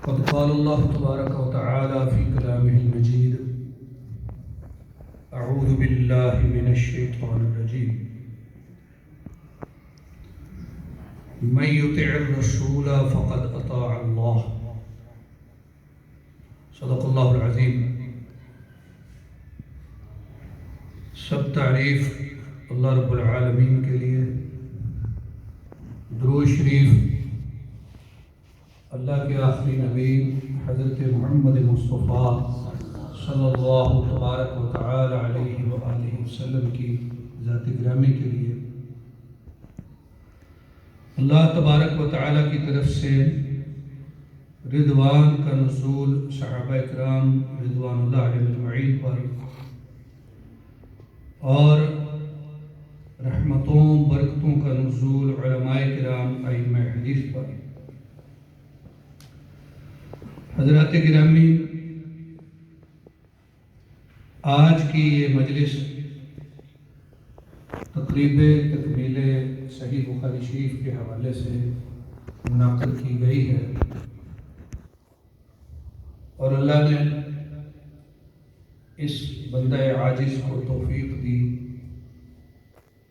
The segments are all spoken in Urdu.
قد قال الله تبارك وتعالى في كلامه المجيد أعوذ بالله من الشيطان الرجيم من يطع الرسول فقد أطاع الله صدق اللہ العظیم۔ سب تعریف اللہ رب العالمین کے لیے، درود شریف اللہ کے آخری نبی حضرت محمد مصطفیٰ صلی اللہ تبارک و تعالی علیہ وآلہ وسلم کی ذات گرامی کے لیے، اللہ تبارک و تعالی کی طرف سے رضوان کا نزول صحابہ اکرام رضوان اللہ علیہ اجمعین پر اور رحمتوں برکتوں کا نزول علماء کرام ائمہ حدیث پر۔ حضرات گرامی، آج کی یہ مجلس تقریب تکمیل صحیح بخاری شریف کے حوالے سے منعقد کی گئی ہے، اور اللہ نے اس بندہ عاجز کو توفیق دی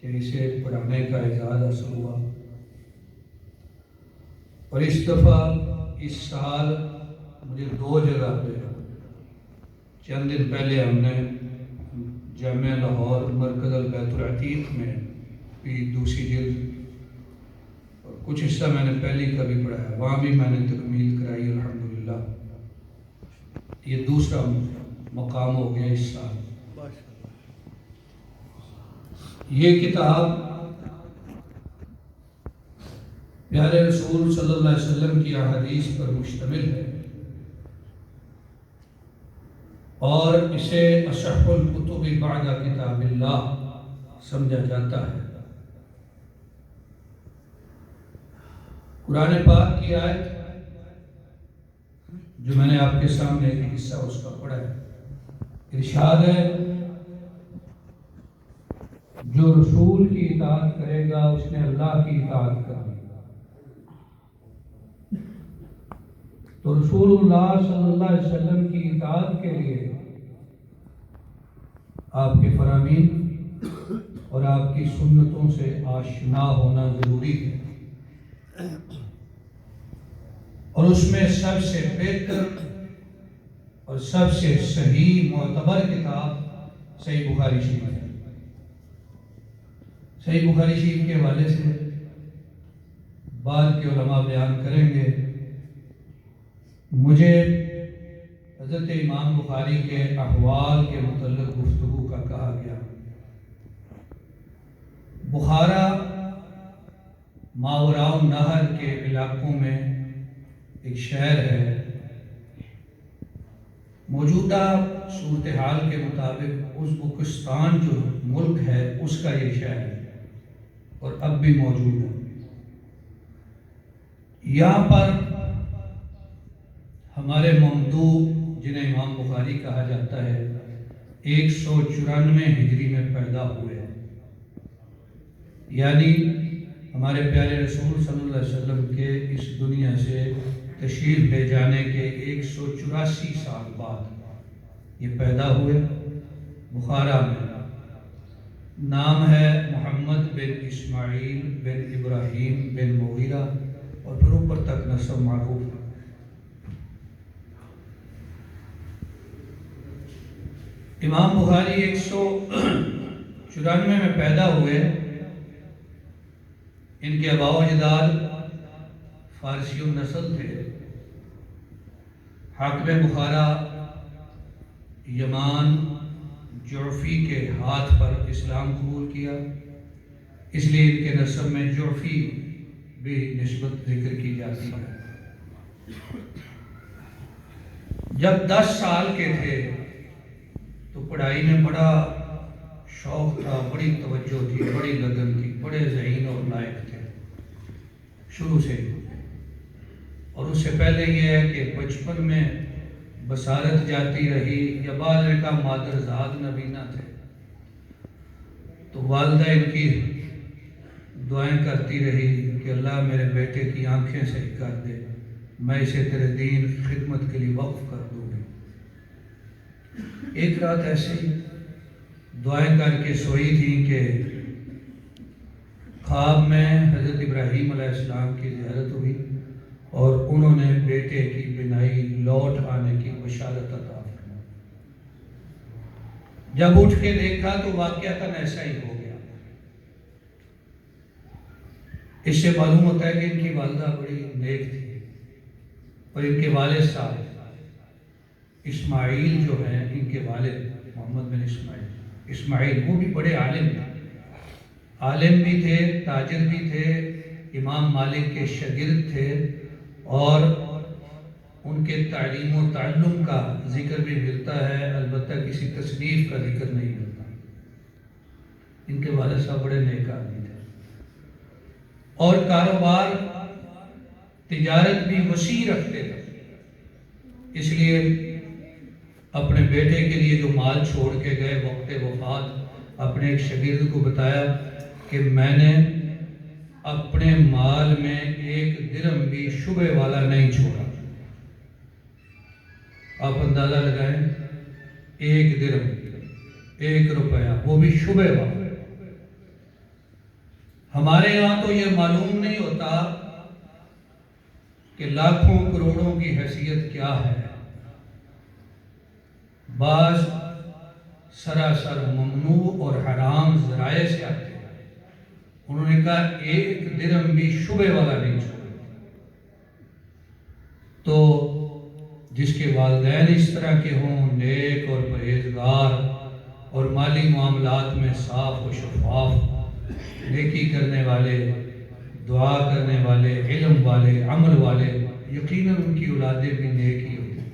کہ اسے پڑھانے کا اعزاز حاصل ہوا، اور اس دفعہ اس سال مجھے 2 جگہ پہ، چند دن پہلے ہم نے جامعہ لاہور مرکز البیت العتیق میں بھی دوسری جلد اور کچھ حصہ میں نے پہلی کا بھی پڑھایا، وہاں بھی میں نے تکمیل کرائی الحمدللہ۔ یہ دوسرا مقام ہو گیا اس سال۔ یہ کتاب پیارے رسول صلی اللہ علیہ وسلم کی احادیث پر مشتمل ہے، اور اسے اصح الکتب بعد کتاب اللہ سمجھا جاتا ہے۔ قرآن پاک کی آیت جو میں نے آپ کے سامنے ایک حصہ اس کا پڑھا ہے، ارشاد ہے جو رسول کی اطاعت کرے گا اس نے اللہ کی اطاعت کرنی۔ تو رسول اللہ صلی اللہ علیہ وسلم کی اطاعت کے لیے آپ کے فرامین اور آپ کی سنتوں سے آشنا ہونا ضروری ہے، اور اس میں سب سے بہتر اور سب سے صحیح معتبر کتاب صحیح بخاری شریف ہے۔ صحیح بخاری شریف کے حوالے سے بعد کے علماء بیان کریں گے۔ مجھے حضرت امام بخاری کے احوال کے متعلق گفتگو کا کہا گیا۔ بخارا ماوراء النہر کے علاقوں میں ایک شہر ہے، موجودہ صورتحال کے مطابق ازبکستان جو ملک ہے اس کا یہ شہر ہے، اور اب بھی موجود ہے۔ یہاں پر ہمارے ممدوح جنہیں امام بخاری کہا جاتا ہے 194 ہجری میں پیدا ہوئے ہیں، یعنی ہمارے پیارے رسول صلی اللہ علیہ وسلم کے اس دنیا سے تشریف لے جانے کے 184 سال بعد یہ پیدا ہوئے بخارا میں۔ نام ہے محمد بن اسماعیل بن ابراہیم بن مغیرہ، اور پھر اوپر تک نسب معروف ہے۔ امام بخاری 194 میں پیدا ہوئے۔ ان کے آباء و اجداد فارسی النسل تھے۔ حاکم بخارا یمان جعفی کے ہاتھ پر اسلام قبول کیا، اس لیے ان کے نسب میں جعفی بھی نسبت ذکر کی جاتی ہے۔ جب 10 سال کے تھے تو پڑھائی میں بڑا شوق تھا، بڑی توجہ تھی، بڑی لگن تھی، بڑے ذہین اور لائق تھے شروع سے۔ اور اس سے پہلے یہ ہے کہ بچپن میں بصارت جاتی رہی، یا بعض نے کہا مادرزاد نبینا تھے، تو والدہ ان کی دعائیں کرتی رہی کہ اللہ میرے بیٹے کی آنکھیں صحیح کر دے، میں اسے تیرے دین کی خدمت کے لیے وقف کر دوں گی۔ ایک رات ایسے ہی دعائیں کر کے سوئی تھی کہ خواب میں حضرت ابراہیم علیہ السلام کی زیارت ہوئی اور انہوں نے بیٹے کی بینائی لوٹ آنے کی بشارت عطا فرمائی۔ جب اٹھ کے دیکھا تو واقعتاً ایسا ہی ہو گیا۔ اس سے معلوم ہوتا ہے کہ ان کی والدہ بڑی نیک تھی اور ان کے والد صاحب اسماعیل جو ہیں، ان کے والد محمد بن اسماعیل وہ بھی بڑے عالم تھے، عالم بھی تھے، تاجر بھی تھے، امام مالک کے شاگرد تھے، اور ان کے تعلیم و تعلم کا ذکر بھی ملتا ہے، البتہ کسی تصنیف کا ذکر نہیں ملتا۔ ان کے والد صاحب بڑے نیک آدمی تھے اور کاروبار تجارت بھی وسیع رکھتے تھے، اس لیے اپنے بیٹے کے لیے جو مال چھوڑ کے گئے وقت وفات اپنے ایک شاگرد کو بتایا کہ میں نے اپنے مال میں ایک درہم بھی شبہ والا نہیں چھوڑا۔ آپ اندازہ لگائیں، ایک درہم، 1 روپیہ، وہ بھی شبہ والا۔ ہمارے یہاں تو یہ معلوم نہیں ہوتا کہ لاکھوں کروڑوں کی حیثیت کیا ہے۔ بعض سراسر ممنوع اور حرام ذرائع سے آتے ہیں۔ انہوں نے کہا 1 درہم بھی شبہ والا نہیں چھوڑا۔ تو جس کے والدین اس طرح کے ہوں، نیک اور پرہیزگار اور مالی معاملات میں صاف و شفاف، نیکی کرنے والے، دعا کرنے والے، علم والے، عمل والے، یقیناً ان کی اولادیں بھی نیک ہی ہوتی ہیں،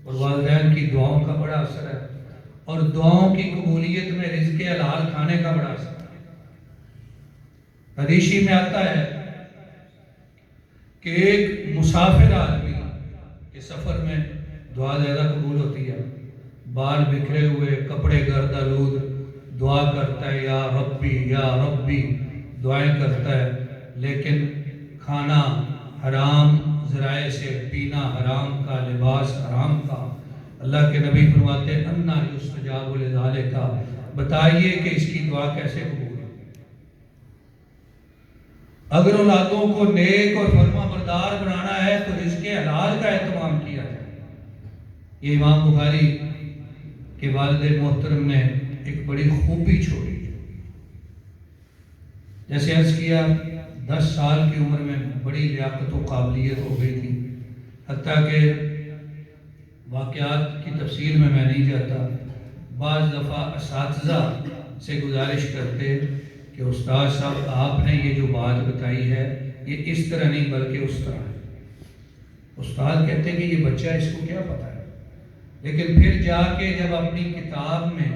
اور والدین کی دعاؤں کا بڑا اثر ہے، اور دعاؤں کی قبولیت میں رزق حلال کھانے کا بڑا اثر ہے۔ حدیثی میں آتا ہے کہ ایک مسافر آدمی کے سفر میں دعا زیادہ قبول ہوتی ہے، بال بکھرے ہوئے، کپڑے گرد آلود، دعا کرتا ہے یا ربی دعائیں کرتا ہے، لیکن کھانا حرام ذرائع سے، پینا حرام کا، لباس حرام کا۔ اللہ کے نبی فرماتے ہیں انا یستجاب لذالک، بتائیے کہ اس کی دعا کیسے قبول ہے۔ اگر اولادوں کو نیک اور فرما بردار بنانا ہے تو رزق حلال کا اہتمام کیا جائے۔ یہ امام بخاری کے والد محترم نے ایک بڑی خوبی چھوڑی۔ جیسے عرض کیا 10 سال کی عمر میں بڑی لیاقت و قابلیت ہو گئی تھی، حتیٰ کہ واقعات کی تفصیل میں نہیں جاتا، بعض دفعہ اساتذہ سے گزارش کرتے کہ استاد صاحب آپ نے یہ جو بات بتائی ہے یہ اس طرح نہیں بلکہ اس طرح ہے۔ استاد کہتے کہ یہ بچہ اس کو کیا پتا ہے، لیکن پھر جا کے جب اپنی کتاب میں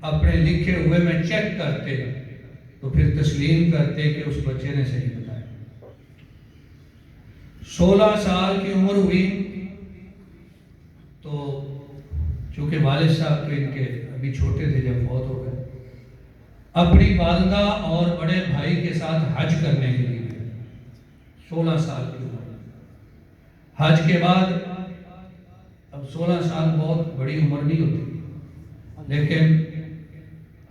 اپنے لکھے ہوئے میں چیک کرتے تو پھر تسلیم کرتے کہ اس بچے نے صحیح بتایا۔ 16 سال کی عمر ہوئی تو چونکہ والد صاحب تو ان کے ابھی چھوٹے تھے جب فوت ہو گئے، اپنی والدہ اور بڑے بھائی کے ساتھ حج کرنے کے لیے گئے۔ 16 سال کی عمر، حج کے بعد، اب 16 سال بہت بڑی عمر نہیں ہوتی، لیکن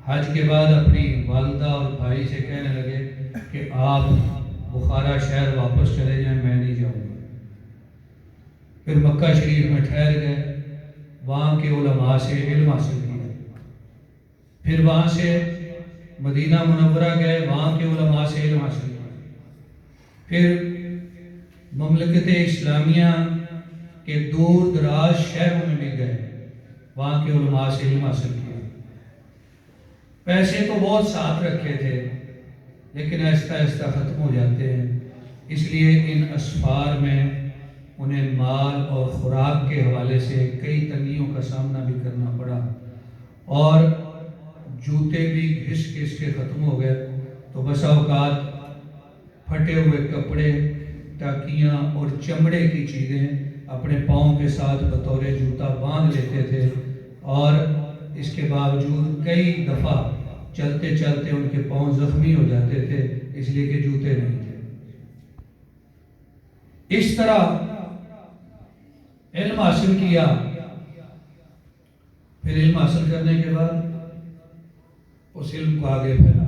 حج کے بعد اپنی والدہ اور بھائی سے کہنے لگے کہ آپ بخارا شہر واپس چلے جائیں، میں نہیں جاؤں گا۔ پھر مکہ شریف میں ٹھہر گئے، وہاں کے علماء سے علم حاصل کیا، پھر وہاں سے مدینہ منورہ گئے، وہاں کے علماء سے علم حاصل کیا، پھر مملکت اسلامیہ کے دور دراز شہروں میں بھی گئے، وہاں کے علماء سے علم حاصل کیا۔ پیسے تو بہت ساتھ رکھے تھے لیکن آہستہ آہستہ ختم ہو جاتے ہیں، اس لیے ان اسفار میں انہیں مال اور خوراک کے حوالے سے کئی تنگیوں کا سامنا بھی کرنا پڑا، اور جوتے بھی گھس گھس کے ختم ہو گئے، تو بسا اوقات پھٹے ہوئے کپڑے، ٹاکیاں اور چمڑے کی چیزیں اپنے پاؤں کے ساتھ بطور جوتا باندھ لیتے تھے، اور اس کے باوجود کئی دفعہ چلتے چلتے ان کے پاؤں زخمی ہو جاتے تھے، اس لیے کہ جوتے نہیں تھے۔ اس طرح علم حاصل کیا، پھر علم حاصل کرنے کے بعد اس علم کو آگے پھیلایا،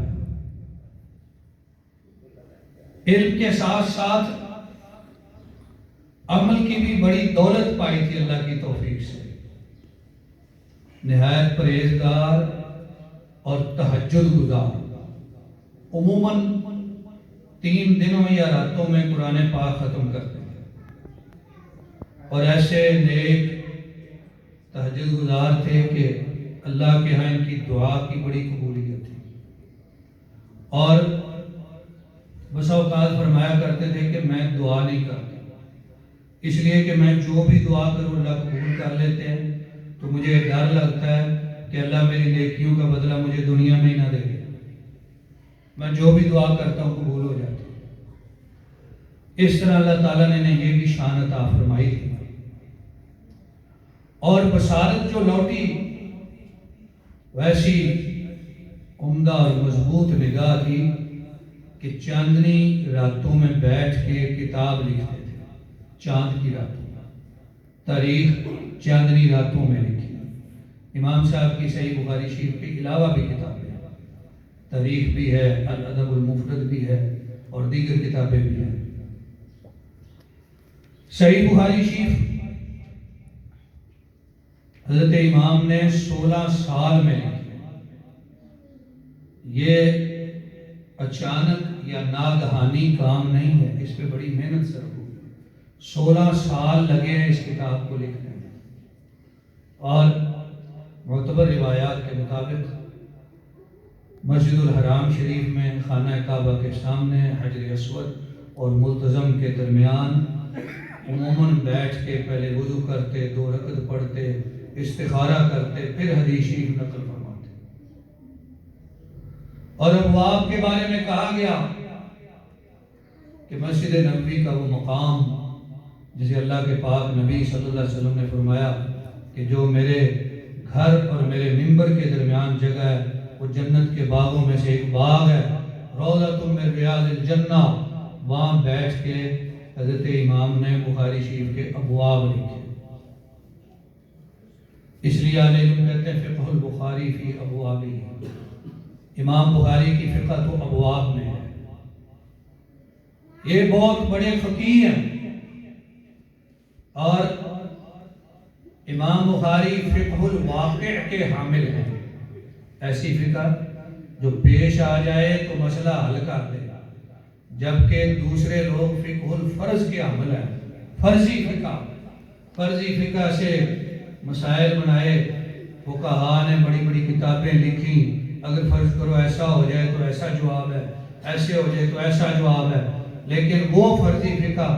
علم کے ساتھ ساتھ عمل کی بھی بڑی دولت پائی تھی اللہ کی توفیق سے، نہایت پرہیزگار اور تہجد گزار، عموماً 3 دنوں یا راتوں میں قرآن پاک ختم کرتے ہیں، اور ایسے نیک تہجد گزار تھے کہ اللہ کے ہاں ان کی دعا کی بڑی قبولیت تھی، اور بسا اوقات فرمایا کرتے تھے کہ میں دعا نہیں کرتا، اس لیے کہ میں جو بھی دعا کروں اللہ قبول کر لیتے ہیں، تو مجھے ڈر لگتا ہے کہ اللہ میری نیکیوں کا بدلہ مجھے دنیا میں ہی نہ دے، میں جو بھی دعا کرتا ہوں قبول ہو جاتی ہے۔ اس طرح اللہ تعالیٰ نے یہ بھی شان عطا فرمائی تھی، اور بصارت جو لوٹی ویسی عمدہ اور مضبوط نگاہ تھی کہ چاندنی راتوں میں بیٹھ کے کتاب لکھتے تھے، چاند کی راتوں میں تاریخ چاندنی راتوں میں لکھی۔ امام صاحب کی صحیح بخاری شریف کے علاوہ بھی کتابیں ہیں، تاریخ بھی ہے، الادب المفرد بھی ہے، اور دیگر کتابیں بھی ہیں۔ صحیح بخاری شریف حضرت امام نے 16 سال میں لکھی، یہ اچانک یا ناگہانی کام نہیں ہے، اس پہ بڑی محنت صرف ہوئی، 16 سال لگے ہیں اس کتاب کو لکھنے میں، اور معتبر روایات کے مطابق مسجد الحرام شریف میں خانہ کعبہ کے سامنے حجر اسود اور ملتزم کے درمیان عموماً بیٹھ کے پہلے وضو کرتے، 2 رکعت پڑھتے، استخارہ کرتے، پھر حدیث شریف نقل فرماتے۔ اور ابواب کے بارے میں کہا گیا کہ مسجد نبوی کا وہ مقام جسے اللہ کے پاک نبی صلی اللہ علیہ وسلم نے فرمایا کہ جو میرے گھر اور میرے منبر کے درمیان جگہ ہے وہ جنت کے باغوں میں سے ایک باغ ہے، روضۃ من ریاض الجنہ، وہاں بیٹھ کے حضرت امام نے بخاری شریف کے ابواب لکھے۔ اس لیے اہل علم کہتے ہیں فقہ البخاری فی ابوابہ، امام بخاری کی فقہ تو ابواب میں ہے۔ یہ بہت بڑے فقیہ ہیں، اور امام بخاری فقہ الواقع کے حامل ہیں، ایسی فقہ جو پیش آ جائے تو مسئلہ حل کر دے، جبکہ دوسرے لوگ فقہ الفرض کے حامل ہیں، فرضی فقہ سے مسائل بنائے، فقہاء نے بڑی بڑی کتابیں لکھی، اگر فرض کرو ایسا ہو جائے تو ایسا جواب ہے، ایسے ہو جائے تو ایسا جواب ہے، لیکن وہ فرضی فقہ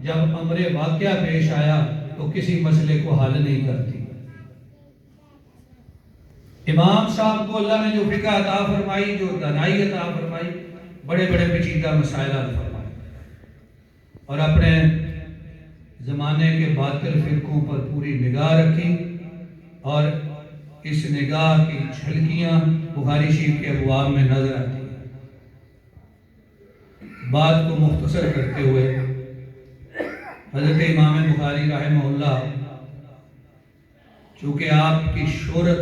جب امر واقعہ پیش آیا تو کسی مسئلے کو حل نہیں کرتی۔ امام صاحب کو اللہ نے جو فقہ عطا فرمائی، جو دانائی عطا فرمائی، بڑے بڑے پیچیدہ مسائل حل فرمائے، اور اپنے زمانے کے باطل فرقوں پر پوری نگاہ رکھی، اور اس نگاہ کی جھلکیاں بخاری شریف کے ابواب میں نظر آتی ہیں۔ بات کو مختصر کرتے ہوئے حضرت امام بخاری رحمہ اللہ چونکہ آپ کی شہرت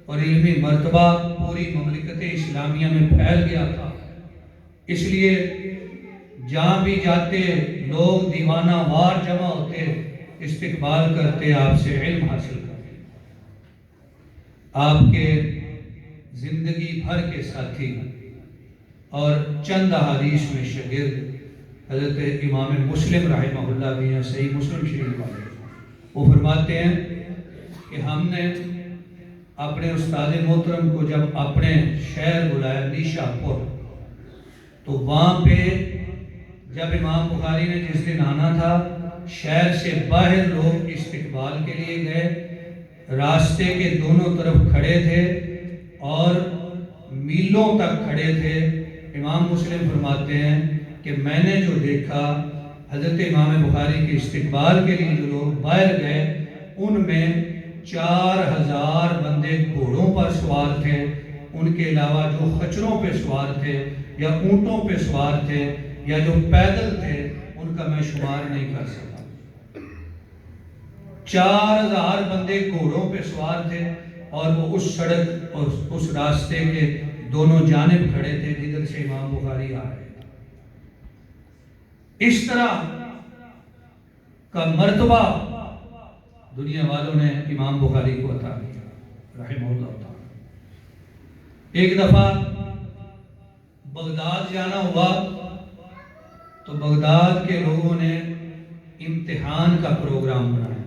اور علمی مرتبہ پوری مملکت اسلامیہ میں پھیل گیا تھا، اس لیے جہاں بھی جاتے لوگ دیوانہ وار جمع ہوتے، استقبال کرتے، آپ سے علم حاصل کرتے۔ آپ کے زندگی بھر کے ساتھی اور چند احادیث میں شاگرد حضرت امام مسلم رحمہ اللہ بھی ہیں، صحیح مسلم شریف والے، وہ فرماتے ہیں کہ ہم نے اپنے استاد محترم کو جب اپنے شہر بلایا نیشا پور، تو وہاں پہ جب امام بخاری نے جس دن آنا تھا، شہر سے باہر لوگ استقبال کے لیے گئے، راستے کے دونوں طرف کھڑے تھے اور میلوں تک کھڑے تھے۔ امام مسلم فرماتے ہیں کہ میں نے جو دیکھا، حضرت امام بخاری کے استقبال کے لیے جو لوگ باہر گئے، ان میں 4000 بندے گھوڑوں پر سوار تھے، ان کے علاوہ جو خچروں پہ سوار تھے یا اونٹوں پہ سوار تھے یا جو پیدل تھے، ان ان کا میں شمار نہیں کر سکا۔ 4000 بندے گھوڑوں پہ سوار تھے اور وہ اس سڑک اور اس راستے کے دونوں جانب کھڑے تھے جدھر سے امام بخاری آ رہے تھے۔ اس طرح کا مرتبہ دنیا والوں نے امام بخاری کو عطا کیا رحمہ اللہ تعالی۔ ایک دفعہ بغداد جانا ہوا تو بغداد کے لوگوں نے امتحان کا پروگرام بنایا۔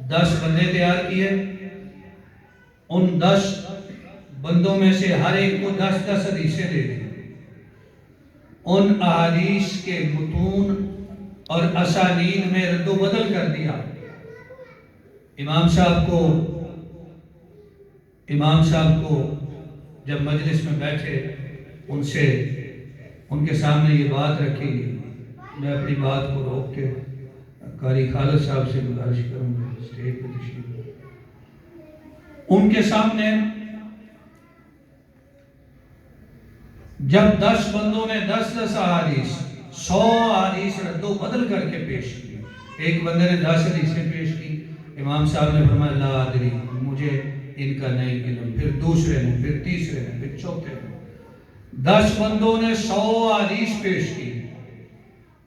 10 بندے تیار کیے، ان 10 بندوں میں سے ہر ایک کو 10 حدیثیں دے دی۔ ان احادیث کے متون اور اسانید میں رد و بدل کر دیا۔ امام صاحب کو جب مجلس میں بیٹھے ان کے سامنے یہ بات رکھی گئی۔ میں اپنی بات کو روک کے قاری خالد صاحب سے گزارش کروں گا اسٹیج پہ تشریف۔ ان کے سامنے جب 10 بندوں نے 10 احادیث 100 احادیث رد و بدل کر کے پیش کی، ایک بندے نے 10 حدیثیں پیش کی، امام صاحب نے فرمایا لا ادری، مجھے ان کا نہیں علم۔ پھر دوسرے نے، پھر تیسرے نے، پھر چوتھے نے، 10 بندوں نے 100 حدیث پیش کی۔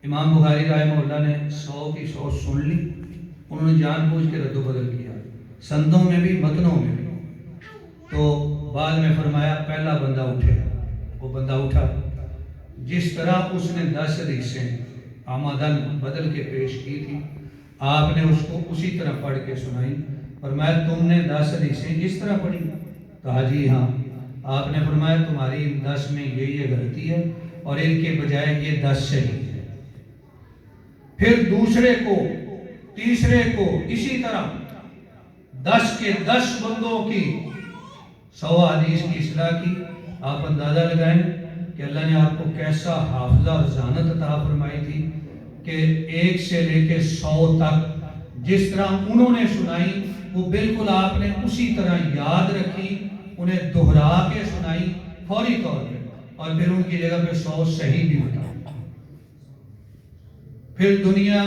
امام بخاری رحمہ اللہ نے 100 کی 100 سن لی۔ انہوں نے جان بوجھ کے رد و بدل کیا، سندوں میں بھی متنوں میں بھی۔ تو بعد میں فرمایا پہلا بندہ اٹھے۔ وہ بندہ اٹھا، جس طرح اس نے 10 حدیثیں آمدن بدل کے پیش کی تھی، آپ نے اس کو اسی طرح پڑھ کے سنائی۔ فرمایا تم نے 10 حدیثیں اس طرح پڑھی؟ کہا جی ہاں۔ آپ نے فرمایا تمہاری 10 میں یہ غلطی ہے اور ان کے بجائے یہ 10 صحیح ہے۔ پھر دوسرے کو، تیسرے کو، اسی طرح 10 کے 10 بندوں کی 100 حدیث کی اصلاح کی۔ آپ اندازہ لگائیں کہ اللہ نے آپ کو کیسا حافظہ اور ذہانت عطا فرمائی تھی کہ 1 سے لے کے 100 تک جس طرح انہوں نے سنائی وہ بالکل آپ نے اسی طرح یاد رکھی، انہیں دہرا کے سنائی فوری طور پہ، اور پھر ان کی جگہ پہ 100 صحیح بھی بتا۔ پھر دنیا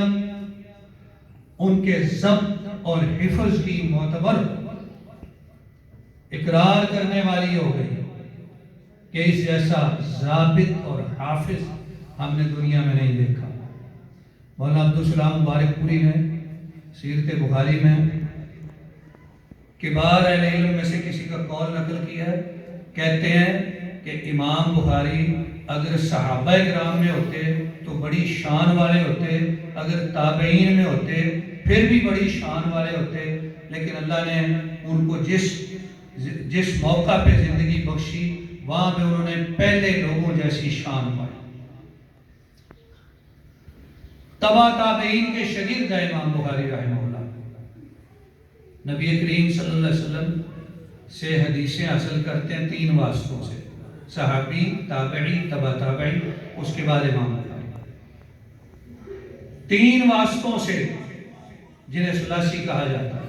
ان کے ضبط اور حفظ کی معتبر اقرار کرنے والی ہو گئی کہ اس جیسا ضابط اور حافظ ہم نے دنیا میں نہیں دیکھا۔ مولانا عبدالسلام مبارک پوری نے سیرت بخاری میں کبار اہل علم میں سے کسی کا قول نقل کیا ہے، کہتے ہیں کہ امام بخاری اگر صحابہ کرام میں ہوتے تو بڑی شان والے ہوتے، اگر تابعین میں ہوتے پھر بھی بڑی شان والے ہوتے، لیکن اللہ نے ان کو جس موقع پہ زندگی بخشی وہاں پہ انہوں نے پہلے لوگوں جیسی شان پائی۔ تبا تابعین کے شاگرد ہے امام بخاری رحمہ اللہ۔ نبی کریم صلی اللہ علیہ وسلم سے حدیثیں حاصل کرتے ہیں 3 واسطوں سے، صحابی، تابعی، تبا تابعی، اس کے بعد امام بخاری۔ 3 واسطوں سے جنہیں ثلاثی کہا جاتا ہے۔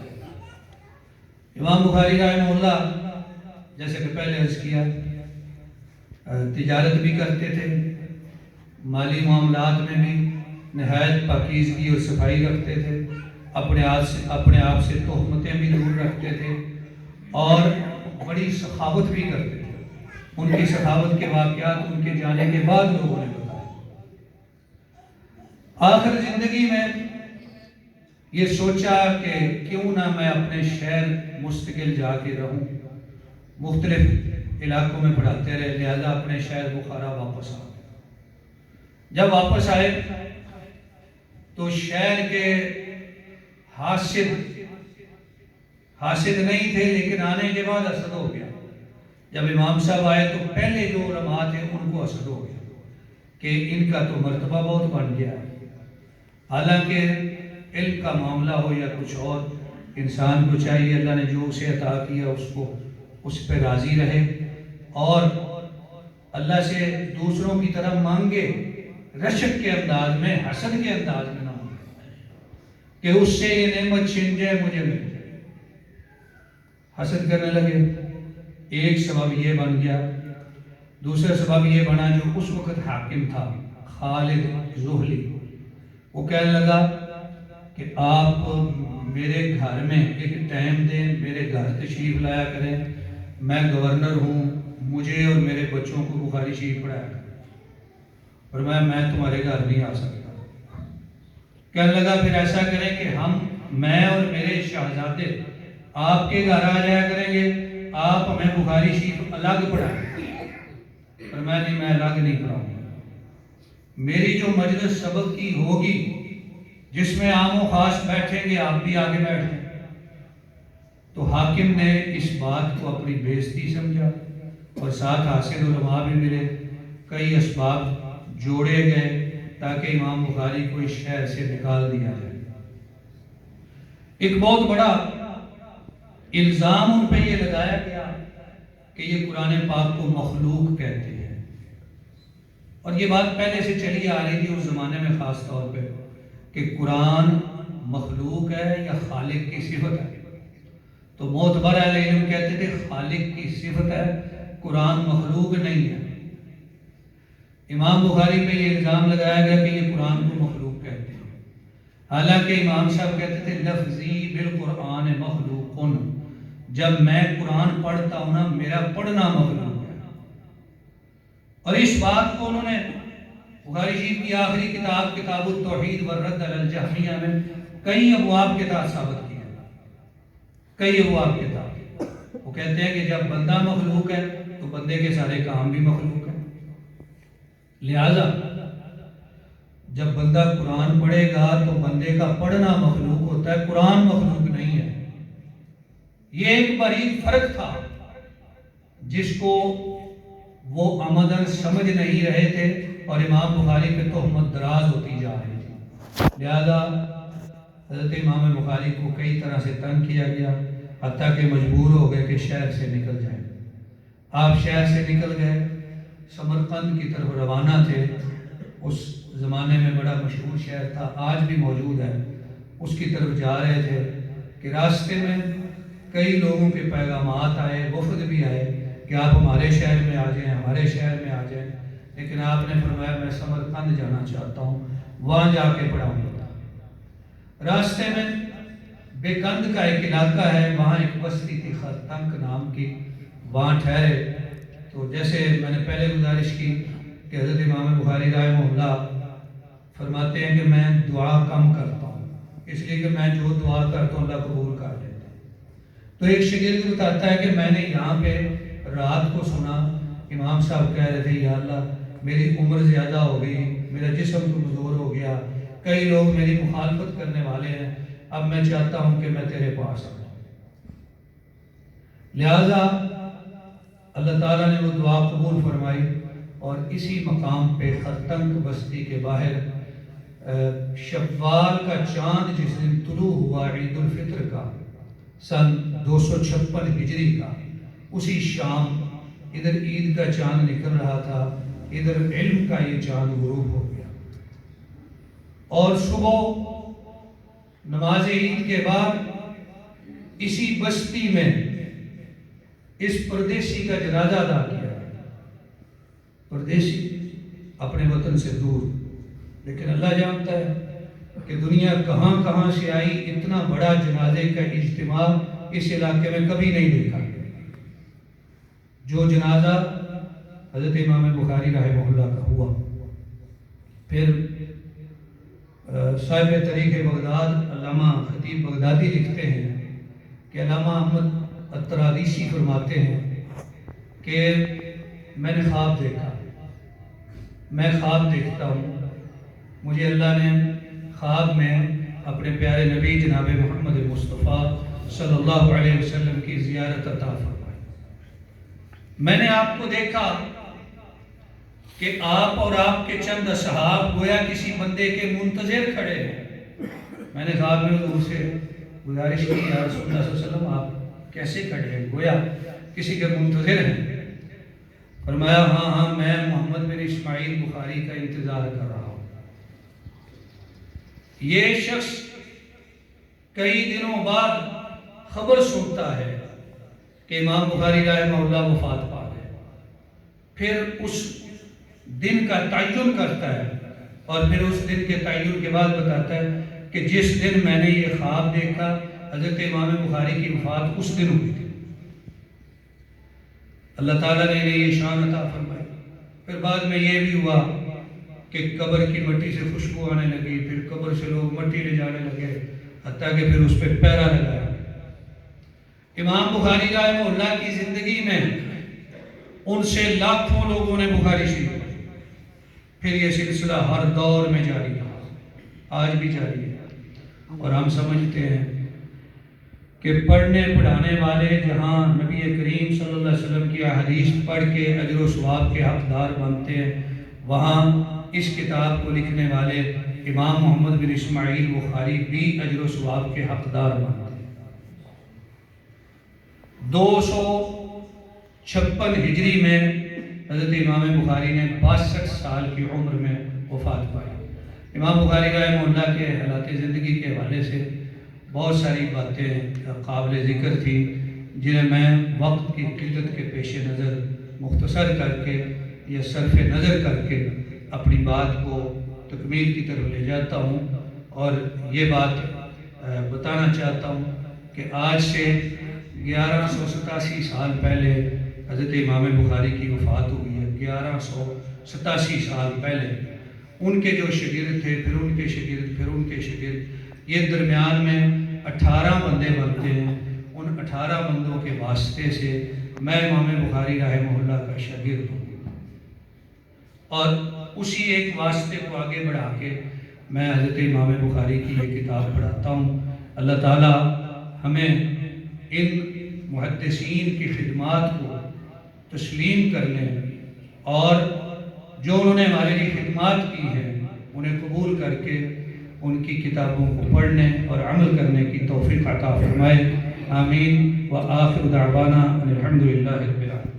امام بخاری رحمہ اللہ جیسے کہ پہلے عرض کیا تجارت بھی کرتے تھے، مالی معاملات میں بھی نہایت پاکیزگی اور صفائی رکھتے تھے، اپنے آپ سے تہمتیں بھی دور رکھتے تھے اور بڑی سخاوت بھی کرتے تھے۔ ان کی سخاوت کے واقعات ان کے جانے کے بعد لوگوں نے بتایا۔ آخر زندگی میں یہ سوچا کہ کیوں نہ میں اپنے شہر مستقل جا کے رہوں، مختلف علاقوں میں پڑھاتے رہے، لہذا اپنے شہر بخارا واپس آ گئے۔ جب واپس آئے تو شہر کے حاسد نہیں تھے، لیکن آنے کے بعد حسد ہو گیا۔ جب امام صاحب آئے تو پہلے جو علماء تھے ان کو حسد ہو گیا کہ ان کا تو مرتبہ بہت بن گیا ہے۔ حالانکہ علم کا معاملہ ہو یا کچھ اور، انسان کو چاہیے اللہ نے جو اسے عطا کیا اس پہ راضی رہے اور اللہ سے دوسروں کی طرف مانگے، رشک کے انداز میں، حسد کے انداز میں نہ مانگے کہ اس سے یہ نعمت چھن جائے مجھے مل جائے۔ حسد کرنے لگے، ایک سبب یہ بن گیا، دوسرا سبب یہ بنا جو اس وقت حاکم تھا، خالد زہلی، وہ کہنے لگا کہ آپ میرے گھر میں ایک ٹائم دیں، میرے گھر تشریف لایا کریں، میں گورنر ہوں، مجھے اور میرے بچوں کو بخاری شریف پڑھایا کریں۔ اور میں تمہارے گھر نہیں آ سکتا۔ کہنے لگا پھر ایسا کریں کہ میں اور میرے شہزادے آپ کے گھر آ جایا کریں گے، آپ ہمیں بخاری شریف الگ پڑھائیں۔ اور میں الگ نہیں پڑھاؤں گا، میری جو مجلس سبق کی ہوگی جس میں عام و خاص بیٹھیں گے، آپ بھی آگے بیٹھیں۔ تو حاکم نے اس بات کو اپنی بےعزتی سمجھا، اور ساتھ حاصل علماء بھی ملے، کئی اسباب جوڑے گئے تاکہ امام بخاری کو اس شہر سے نکال دیا جائے۔ ایک بہت بڑا الزام ان پہ یہ لگایا گیا کہ یہ قرآن پاک کو مخلوق کہتے ہیں، اور یہ بات پہلے سے چلی آ رہی تھی اس زمانے میں، خاص طور پہ کہ قرآن مخلوق ہے یا خالق کی صفت ہے۔ تو معتبر اہل علم کہتے تھے خالق کی صفت ہے، قرآن مخلوق نہیں ہے۔ امام بخاری پہ یہ الزام لگایا گیا کہ یہ قرآن کو مخلوق کہتے ہیں، حالانکہ امام صاحب کہتے تھے لفظی بالقرآن مخلوقن، جب میں قرآن پڑھتا ہوں نا، میرا پڑھنا مخلوق ہے۔ اور اس بات کو انہوں نے بخاری شریف کی آخری کتاب کتاب التوحید والرد علی الجہمیہ میں کئی ابواب کے تحت ثابت کیا، کئی ابواب کے تحت۔ وہ کہتے ہیں کہ جب بندہ مخلوق ہے تو بندے کے سارے کام بھی مخلوق ہیں، لہذا جب بندہ قرآن پڑھے گا تو بندے کا پڑھنا مخلوق ہوتا ہے، قرآن مخلوق نہیں ہے۔ یہ ایک بریک فرق تھا جس کو وہ عمدن سمجھ نہیں رہے تھے، اور امام بخاری پہ تہمت دراز ہوتی جا رہی تھی۔ لہذا حضرت امام بخاری کو کئی طرح سے تنگ کیا گیا، حتیٰ کہ مجبور ہو گئے کہ شہر سے نکل جائیں۔ آپ شہر سے نکل گئے، سمرقند کی طرف روانہ تھے۔ اس زمانے میں بڑا مشہور شہر تھا، آج بھی موجود ہے، اس کی طرف جا رہے تھے کہ راستے میں کئی لوگوں کے پیغامات آئے، وفد بھی آئے کہ آپ ہمارے شہر میں آ جائیں، ہمارے شہر میں آ جائیں، لیکن آپ نے فرمایا میں سمرقند جانا چاہتا ہوں، وہاں جا کے پڑھاؤں گا۔ راستے میں بیکند کا ایک علاقہ ہے، وہاں ایک بستی تھی خرتنک نام کی، وہاں ٹھہرے۔ تو جیسے میں نے پہلے گزارش کی کہ حضرت امام بخاری رحمہ اللہ فرماتے ہیں کہ میں دعا کم کرتا ہوں، اس لیے کہ میں جو دعا کرتا ہوں اللہ قبول کر لیتا ہے۔ تو ایک شاگرد بتاتا ہے کہ میں نے یہاں پہ رات کو سنا امام صاحب کہہ رہے تھے یا اللہ میری عمر زیادہ ہو گئی، میرا جسم کمزور ہو گیا، کئی لوگ میری مخالفت کرنے والے ہیں، اب میں چاہتا ہوں کہ میں تیرے پاس آؤں۔ لہذا اللہ تعالیٰ نے وہ دعا قبول فرمائی، اور اسی مقام پہ خرتنک بستی کے باہر شوال کا چاند جس دن طلوع ہوا عید الفطر کا سن 256 ہجری کا، اسی شام ادھر عید کا چاند نکل رہا تھا، ادھر علم کا یہ چاند غروب ہو گیا۔ اور صبح نماز عید کے بعد اسی بستی میں اس پردیسی کا جنازہ ادا کیا۔ پردیسی اپنے وطن سے دور، لیکن اللہ جانتا ہے کہ دنیا کہاں کہاں سے آئی، اتنا بڑا جنازے کا اجتماع اس علاقے میں کبھی نہیں دیکھا گیا۔ جو جنازہ حضرت امام بخاری رحمہ اللہ کا ہوا، پھر صاحب تاریخ بغداد علامہ خطیب بغدادی لکھتے ہیں کہ علامہ احمد الطرادیسی فرماتے ہیں کہ میں نے خواب دیکھا، میں خواب دیکھتا ہوں، مجھے اللہ نے خواب میں اپنے پیارے نبی جناب محمد مصطفیٰ صلی اللہ علیہ وسلم کی زیارت عطا فرمائی۔ میں نے آپ کو دیکھا کہ آپ اور آپ کے چند اصحاب گویا کسی بندے کے منتظر کھڑے ہیں۔ میں نے خواب میں حضور سے گزارش کی یا رسول اللہ صلی اللہ علیہ وسلم آپ کیسے کھڑے ہیں، گویا کسی کے منتظر ہیں۔ فرمایا ہاں میں محمد بن اسماعیل بخاری کا انتظار کر رہا ہوں۔ یہ شخص کئی دنوں بعد خبر سنتا ہے کہ امام بخاری رحمہ اللہ وفات پا گئے، پھر اس دن کا تعین کرتا ہے اور پھر اس دن کے تعین کے بعد بتاتا ہے کہ جس دن میں نے یہ خواب دیکھا حضرت امام بخاری کی وفات اس دن ہوئی تھی۔ اللہ تعالیٰ نے انہیں یہ شان عطا فرمائی۔ پھر بعد میں یہ بھی ہوا کہ قبر کی مٹی سے خوشبو آنے لگی، پھر قبر سے لوگ مٹی لے جانے لگے، حتیٰ کہ پھر اس پہ پیرا لگایا۔ امام بخاری رحمہ اللہ کی زندگی میں ان سے لاکھوں لوگوں نے بخاری شریف پڑھی۔ پھر یہ سلسلہ ہر دور میں جاری رہا، آج بھی جاری ہے۔ اور ہم سمجھتے ہیں کہ پڑھنے پڑھانے والے جہاں نبی کریم صلی اللہ علیہ وسلم کی احادیث پڑھ کے اجر و ثواب کے حقدار بنتے ہیں، وہاں اس کتاب کو لکھنے والے امام محمد بن اسماعیل بخاری بھی اجر و ثواب کے حقدار بنتے ہیں۔ 256 ہجری میں حضرت امام بخاری نے 62 سال کی عمر میں وفات پائی۔ امام بخاری رحمہ اللہ کے حالات زندگی کے حوالے سے بہت ساری باتیں قابل ذکر تھی، جنہیں میں وقت کی قلت کے پیش نظر مختصر کر کے یا صرف نظر کر کے اپنی بات کو تکمیل کی طرف لے جاتا ہوں، اور یہ بات بتانا چاہتا ہوں کہ آج سے 1187 سال پہلے حضرت امام بخاری کی وفات ہوئی ہے۔ 1187 سال پہلے ان کے جو شاگرد تھے، پھر ان کے شاگرد، پھر ان کے شاگرد، یہ درمیان میں 18 بندے بنتے ہیں۔ ان 18 بندوں کے واسطے سے میں امام بخاری رحمہ اللہ کا شاگرد ہوں، اور اسی ایک واسطے کو آگے بڑھا کے میں حضرت امام بخاری کی یہ کتاب پڑھاتا ہوں۔ اللہ تعالیٰ ہمیں ان محدثین کی خدمات کو تسلیم کرنے اور جو انہوں نے ہمارے لیے خدمات کی ہیں انہیں قبول کر کے ان کی کتابوں کو پڑھنے اور عمل کرنے کی توفیق عطا فرمائے۔ آمین۔ وآخر دعوانا الحمدللہ رب العالمین۔